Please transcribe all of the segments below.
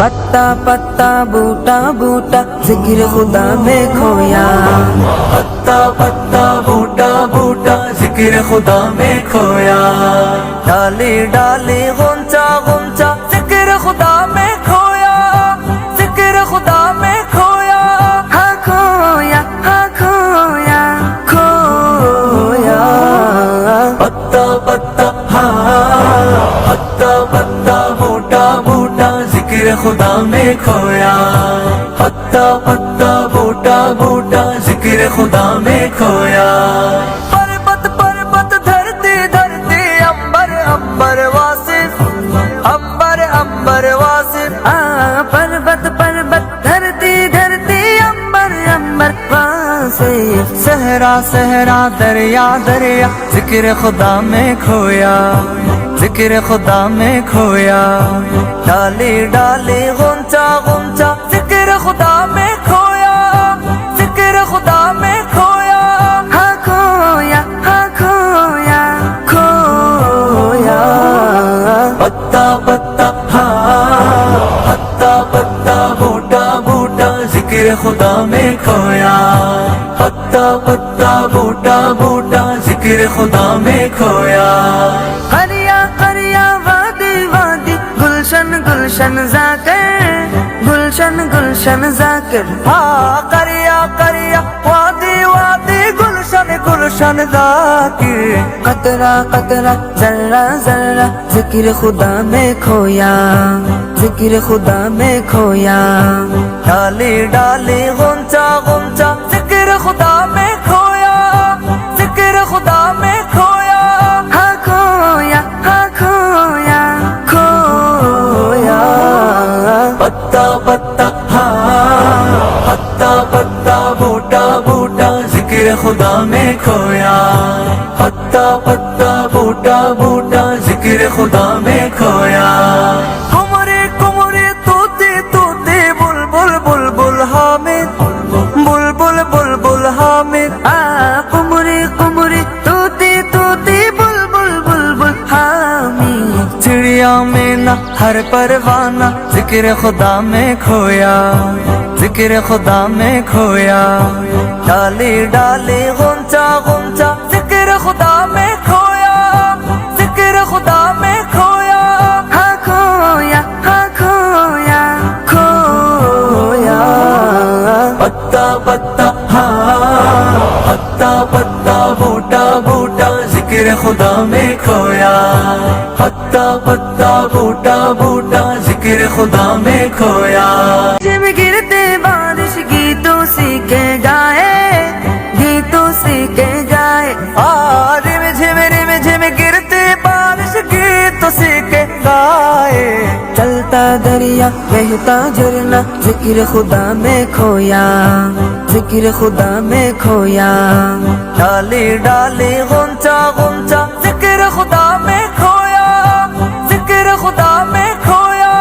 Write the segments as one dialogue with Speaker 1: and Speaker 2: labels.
Speaker 1: پتا پتا بوٹا بوٹا ذکر خدا میں کھویا،
Speaker 2: پتا پتا بوٹا بوٹا ذکر خدا میں کھویا،
Speaker 1: ڈالی ڈالی غنچہ غنچہ ذکر خدا میں کھویا، ذکر خدا میں کھویا، ہاں کھویا ہاں کھویا کھویا،
Speaker 2: پتا پتا ہاں پتا پتا بوٹا بوٹا ذکر خدا میں کھویا، پتا پتا بوٹا بوٹا ذکر خدا میں کھویا،
Speaker 1: پربت پربت دھرتی دھرتی امبر امبر واصف، امبر امبر واصف، پربت پربت دھرتی دھرتی امبر امبر واصف، صحرا صحرا دریا دریا ذکر خدا میں کھویا، ذکر خدا میں کھویا، ڈالی ڈالی غنچہ غنچہ ذکر خدا میں کھویا، ذکر خدا میں کھویا، ہاں کھویا ہاں کھویا کھویا،
Speaker 2: پتا پتا ہاں پتا پتا بوٹا بوٹا ذکر خدا میں کھویا، پتا پتا بوٹا بوٹا ذکر خدا میں کھویا،
Speaker 1: قریا قریا وادی وادی گلشن گلشن ذاکر، گلشن گلشن ذاکر، ہاں قریا قریا وادی وادی گلشن گلشن ذاکر، قطرہ قطرہ ذرہ ذرہ ذکر خدا میں کھویا، ذکر خدا میں کھویا، ڈالی ڈالی غنچہ غنچہ ذکر خدا میں کھویا، ذکر خدا میں کھویا، ہاں کھویا ہاں کھویا کھویا،
Speaker 2: پتا پتا ہاں پتا پتا بوٹا بوٹا ذکر خدا میں کھویا، پتا پتا بوٹا بوٹا ذکر خدا میں کھویا،
Speaker 1: کمرے کمرے طوطے طوطے بلبل بلبل حامد، بلبل بلبل حامد، کمرے کمرے طوطے طوطے بلبل بلبل حامد، چڑیا میں نہ ہر پروانہ ذکر خدا میں کھویا، ذکر خدا میں کھویا، ڈالی ڈالی غنچہ غنچہ ذکر خدا میں کھویا، ذکر خدا میں کھویا، ہاں کھویا ہاں کھویا کھویا،
Speaker 2: پتا پتا ہاں پتا پتا بوٹا بوٹا ذکر خدا میں کھویا، پتا پتا بوٹا بوٹا ذکر خدا میں کھویا،
Speaker 1: جب گرتے بارش گیتوں سیکھے گائے، گیتوں سیکھے گائے، رم جھم رم جھم گرتے بارش گیتوں سیکھے گائے، چلتا دریا بہتا جھرنا ذکر خدا میں کھویا، ذکر خدا میں کھویا، ڈالی ڈالی غنچہ غنچہ ذکر خدا میں کھویا، ذکر خدا میں کھویا،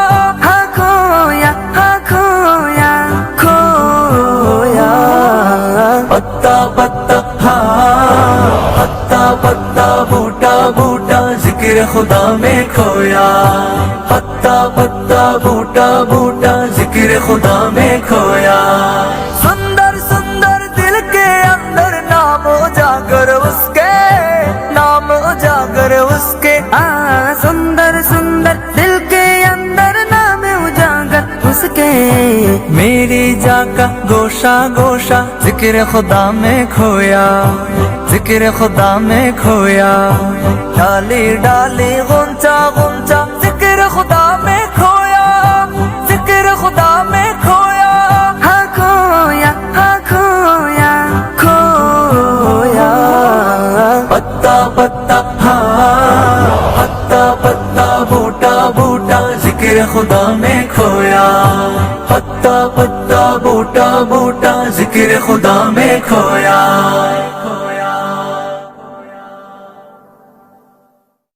Speaker 1: ہاں کھویا ہاں کھویا کھویا،
Speaker 2: پتا پتا ہاں پتا پتا بوٹا بوٹا ذکر خدا میں کھویا، پتا پتا بوٹا بوٹا ذکر خدا میں کھویا،
Speaker 1: سندر سندر دل کے اندر نام اجاگر اس کے، نام اجاگر اس کے، سندر سندر دل کے اندر نام اجاگر اس کے، میری جا کا گوشہ گوشہ ذکر خدا میں کھویا، ذکر خدا میں کھویا، ڈالی ڈالی غنچہ غنچہ ذکر خدا میں کھویا، ذکر خدا میں کھویا، ہاں کھویا ہاں کھویا کھویا،
Speaker 2: پتا پتا ہاں پتا پتا بوٹا بوٹا ذکر خدا میں کھویا، پتا پتا بوٹا بوٹا ذکر خدا میں کھویا۔